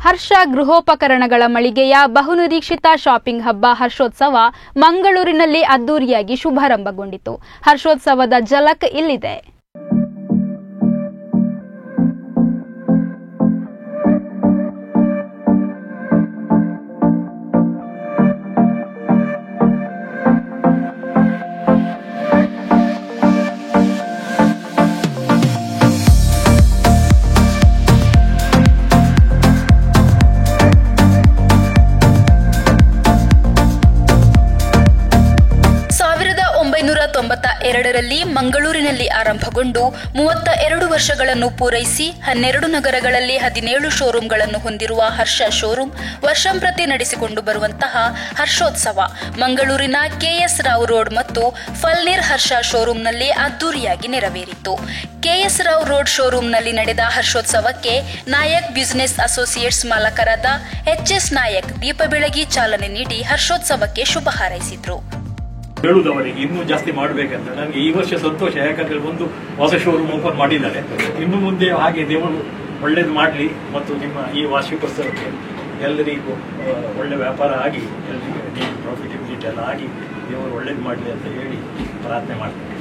ಹರ್ಷ ಗೃಹೋಪಕರಣಗಳ ಮಳಿಗೆಯ ಬಹುನಿರೀಕ್ಷಿತ ಶಾಪಿಂಗ್ ಹಬ್ಬ ಹರ್ಷೋತ್ಸವ ಮಂಗಳೂರಿನಲ್ಲಿ ಅದ್ದೂರಿಯಾಗಿ ಶುಭಾರಂಭಗೊಂಡಿತು. ಹರ್ಷೋತ್ಸವದ ಝಲಕ್ ಇಲ್ಲಿದೆ. ರಲ್ಲಿ ಮಂಗಳೂರಿನಲ್ಲಿ ಆರಂಭಗೊಂಡು 32 ವರ್ಷಗಳನ್ನು ಪೂರೈಸಿ 12 ನಗರಗಳಲ್ಲಿ 17 ಶೋರೂಂಗಳನ್ನು ಹೊಂದಿರುವ ಹರ್ಷ ಶೋರೂಂ ವರ್ಷಂಪ್ರತಿ ನಡೆಸಿಕೊಂಡು ಬರುವಂತಹ ಹರ್ಷೋತ್ಸವ ಮಂಗಳೂರಿನ ಕೆಎಸ್ ರಾವ್ ರೋಡ್ ಮತ್ತು ಫಲ್ನೀರ್ ಹರ್ಷ ಶೋರೂಂನಲ್ಲಿ ಅದ್ದೂರಿಯಾಗಿ ನೆರವೇರಿತು. ಕೆಎಸ್ ರಾವ್ ರೋಡ್ ಶೋರೂಂನಲ್ಲಿ ನಡೆದ ಹರ್ಷೋತ್ಸವಕ್ಕೆ ನಾಯಕ್ ಬಿಸಿನೆಸ್ ಅಸೋಸಿಯೇಟ್ಸ್ ಮಾಲಕರಾದ ಎಚ್ಎಸ್ ನಾಯಕ್ ದೀಪ ಬೆಳಗಿ ಚಾಲನೆ ನೀಡಿ ಹರ್ಷೋತ್ಸವಕ್ಕೆ ಶುಭ ಹಾರೈಸಿದ್ರು. ಹೇಳುವುದವರಿಗೆ ಇನ್ನೂ ಜಾಸ್ತಿ ಮಾಡಬೇಕಂತ ನನಗೆ ಈ ವರ್ಷ ಸಂತೋಷ. ಯಾಕಂದ್ರೆ ಒಂದು ಹೊಸ ಶೋರೂಮ್ ಓಪನ್ ಮಾಡಿದ್ದಾರೆ. ಇನ್ನು ಮುಂದೆ ಹಾಗೆ ದೇವರು ಒಳ್ಳೇದು ಮಾಡಲಿ ಮತ್ತು ನಿಮ್ಮ ಈ ವಾರ್ಷಿಕೋತ್ಸವಕ್ಕೆ ಎಲ್ಲರಿಗೂ ಒಳ್ಳೆ ವ್ಯಾಪಾರ ಆಗಿ ಎಲ್ಲರಿಗೂ ಪ್ರಾಫಿಟಬಿಲಿಟಿ ಎಲ್ಲ ಆಗಿ ದೇವರು ಒಳ್ಳೇದು ಮಾಡಲಿ ಅಂತ ಹೇಳಿ ಪ್ರಾರ್ಥನೆ ಮಾಡ್ತೀನಿ.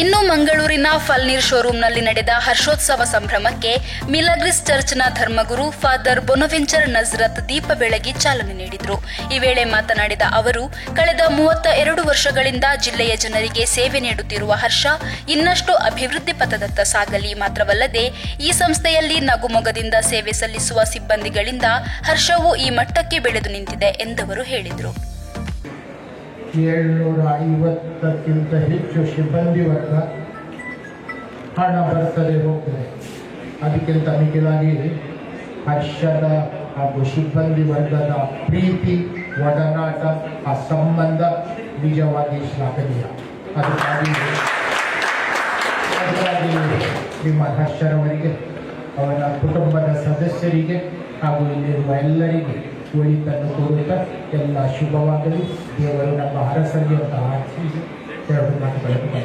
ಇನ್ನು ಮಂಗಳೂರಿನ ಫಲ್ನೀರ್ ಶೋರೂಂನಲ್ಲಿ ನಡೆದ ಹರ್ಷೋತ್ಸವ ಸಂಭ್ರಮಕ್ಕೆ ಮಿಲಾಗ್ರಿಸ್ ಚರ್ಚ್ನ ಧರ್ಮಗುರು ಫಾದರ್ ಬೊನವೆಂಚರ್ ನಜ್ರತ್ ದೀಪ ಬೆಳಗಿ ಚಾಲನೆ ನೀಡಿದರು. ಈ ವೇಳೆ ಮಾತನಾಡಿದ ಅವರು, ಕಳೆದ 32 ವರ್ಷಗಳಿಂದ ಜಿಲ್ಲೆಯ ಜನರಿಗೆ ಸೇವೆ ನೀಡುತ್ತಿರುವ ಹರ್ಷ ಇನ್ನಷ್ಟು ಅಭಿವೃದ್ಧಿ ಪಥದತ್ತ ಸಾಗಲಿ. ಮಾತ್ರವಲ್ಲದೆ ಈ ಸಂಸ್ಥೆಯಲ್ಲಿ ನಗುಮೊಗದಿಂದ ಸೇವೆ ಸಲ್ಲಿಸುವ ಸಿಬ್ಬಂದಿಗಳಿಂದ ಹರ್ಷವು ಈ ಮಟ್ಟಕ್ಕೆ ಬೆಳೆದು ನಿಂತಿದೆ ಎಂದವರು ಹೇಳಿದರು. 750ಕ್ಕಿಂತ ಹೆಚ್ಚು ಸಿಬ್ಬಂದಿ ವರ್ಗ ಹಣ ಬರ್ತದೆ ಹೋಗ್ತದೆ. ಅದಕ್ಕಿಂತ ಮಿಗಿಲಾಗಿ ಹರ್ಷದ ಹಾಗೂ ಸಿಬ್ಬಂದಿ ವರ್ಗದ ಪ್ರೀತಿ, ಒಡನಾಟ, ಆ ಸಂಬಂಧ ನಿಜವಾಗಿ ಶ್ಲಾಘನೀಯ. ಅದಕ್ಕಾಗಿ ನಿಮ್ಮ ಹರ್ಷರವರಿಗೆ, ಅವರ ಕುಟುಂಬದ ಸದಸ್ಯರಿಗೆ ಹಾಗೂ ಇಲ್ಲಿರುವ ಎಲ್ಲರಿಗೆ ಒಳಿತನ್ನು ಕೋರುತ್ತಾ ಎಲ್ಲ ಶುಭವಾಗಲಿ. ದೇವರು ನಮ್ಮ ಹರಸಲಿ ಅಂತ ಆಶಿಸಿ ಎರಡು ಮಾತುಗಳನ್ನು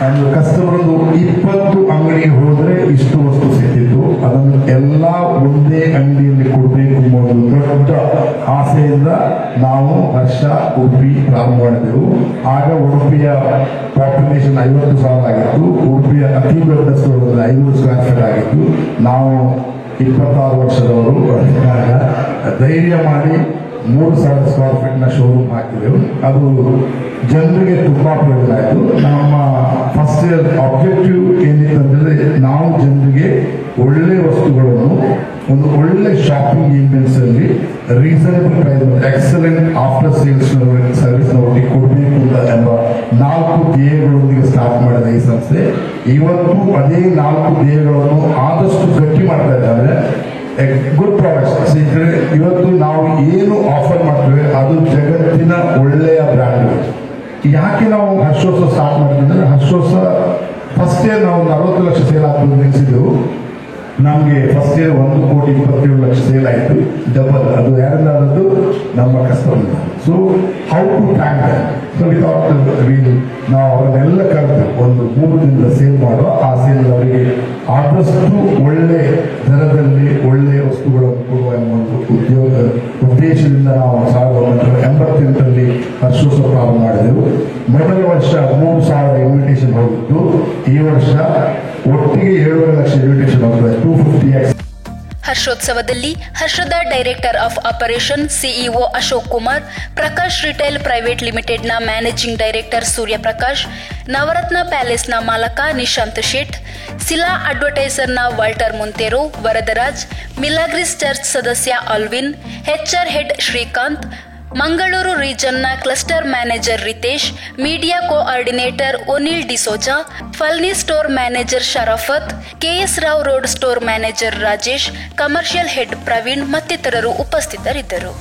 ಒಂದು ಕಸ್ಟಮರ್ 20 ಅಂಗಡಿಗೆ ಹೋದ್ರೆ ಇಷ್ಟು ವಸ್ತು ಸಿಕ್ಕಿತ್ತು, ಅದನ್ನು ಎಲ್ಲ ಒಂದೇ ಅಂಗಡಿಯಲ್ಲಿ ಕೊಡಬೇಕು ಅನ್ನೋದು ದೊಡ್ಡ ಆಸೆಯಿಂದ ನಾವು ಹರ್ಷ ಉಡುಪಿ ಪ್ರಾರಂಭ ಮಾಡಿದೆವು. ಆಗ ಉಡುಪಿಯ ಪಾಪ್ಯುಲೇಷನ್ 50,000 ಆಗಿತ್ತು. ಉಡುಪಿಯ ಅತಿ ದೊಡ್ಡ ಸ್ಟೋರ್ 500 ಸ್ಕ್ವೇರ್ ಫೀಟ್ ಆಗಿತ್ತು. ನಾವು 26 ವರ್ಷದವರು ಧೈರ್ಯ ಮಾಡಿ 3,000 ಸ್ಕ್ವೇರ್ ಫೀಟ್ ನ ಶೋರೂಮ್ ಹಾಕಿದೆವು. ಅದು ಜನರಿಗೆ ತುಂಬಾ ಪ್ರಯೋಜನ ಆಯಿತು. ನಮ್ಮ ಫಸ್ಟ್ ಇಯರ್ ಆಬ್ಜೆಕ್ಟಿವ್ ಏನಿತ್ತಂದ್ರೆ, ನಾವು ಜನರಿಗೆ ಒಳ್ಳೆ ವಸ್ತುಗಳನ್ನು ಒಂದು ಒಳ್ಳೆ ಶಾಪಿಂಗ್ ಈವೆಂಟ್ಸ್ ಅಲ್ಲಿ reasonable price, excellent after sales service ನವರಿಗೆ ಕೊಡಬೇಕು ಎಂಬ 4 ಧ್ಯೇಯಗಳೊಂದಿಗೆ ಸ್ಟಾರ್ಟ್ ಮಾಡಿದ ಈ ಸಂಸ್ಥೆ ಇವತ್ತು ಅದೇ 4 ಧ್ಯೇಯಗಳನ್ನು ಆದಷ್ಟು ಗಟ್ಟಿ ಮಾಡ್ತಾ ಇದ್ದಾರೆ. ಗುಡ್ ಪ್ರಾಡಕ್ಟ್ಸ್ ಇವತ್ತು ನಾವು ಏನು ಆಫರ್ ಮಾಡ್ತೇವೆ ಅದು ಜಗತ್ತಿನ ಒಳ್ಳೆಯ ಬ್ರ್ಯಾಂಡ್. ಯಾಕೆ ನಾವು ಹರ್ಷೋತ್ಸವ ಸ್ಟಾರ್ಟ್ ಮಾಡಿದ್ರೆ, ಹರ್ಷೋತ್ಸವ ಫಸ್ಟ್ ಇಯರ್ ನಾವು 40 ಲಕ್ಷ ಸೇಲ್ ಆಗ್ಬೋದು ನೆನೆಸಿದೆವು. ನಮಗೆ ಫಸ್ಟ್ ಇಯರ್ 1,27,00,000 ಸೇಲ್ ಆಯಿತು, ಡಬಲ್. ಅದು ಯಾರದಾದದ್ದು ನಮ್ಮ customer. So how to thank them. ಸೊ ನಾವು ಅವರನ್ನೆಲ್ಲ ಕರೆದು ಒಂದು 3 ದಿನದ ಸೇಲ್ ಮಾಡುವ. ಆ ಸೇಲ್ ಅವರಿಗೆ ಆದಷ್ಟು ಒಳ್ಳೆ ದರದಲ್ಲಿ ಒಳ್ಳೆಯ ವಸ್ತುಗಳನ್ನು ಕೊಡುವ ಎಂಬ ಒಂದು ಉದ್ದೇಶದಿಂದ ನಾವು 1988ರಲ್ಲಿ ಹರ್ಷೋತ್ಸವ ಪ್ರಾರಂಭ ಮಾಡಿದೆವು. ಮೊದಲ ವರ್ಷ 3,000 ಇನ್ವಿಟೇಷನ್ ಹೋಗಿತ್ತು. ಈ ವರ್ಷ ಒಟ್ಟಿಗೆ 7,5 ಲಕ್ಷ ಇನ್ವಿಟೇಷನ್ ಹೋಗ್ತದೆ, 250x. ಹರ್ಷೋತ್ಸವದಲ್ಲಿ ಹರ್ಷದ director of operation CEO Ashok Kumar, Prakash retail private ಲಿಮಿಟೆಡ್ನ ಮ್ಯಾನೇಜಿಂಗ್ ಡೈರೆಕ್ಟರ್ ಸೂರ್ಯಪ್ರಕಾಶ್, ನವರತ್ನ ಪ್ಯಾಲೇಸ್ನ ಮಾಲಕ ನಿಶಾಂತ್ ಶೇಟ್, ಸಿಲಾ ಅಡ್ವರ್ಟೈಸರ್ನ ವಾಲ್ಟರ್ ಮೊಂತೆರೋ, ವರದರಾಜ್, ಮಿಲಾಗ್ರಿಸ್ ಚರ್ಚ್ ಸದಸ್ಯ ಅಲ್ವಿನ್, ಹೆಚ್ಆರ್ ಹೆಡ್ ಶ್ರೀಕಾಂತ್, ಮಂಗಳೂರು ರೀಜನ್ನ cluster manager Ritesh, media coordinator Onil D'Souza, Falnir store manager Sharafat, KS Rao road store manager Rajesh, commercial head Praveen ಮತ್ತಿತರರು ಉಪಸ್ಥಿತರಿದ್ದರು.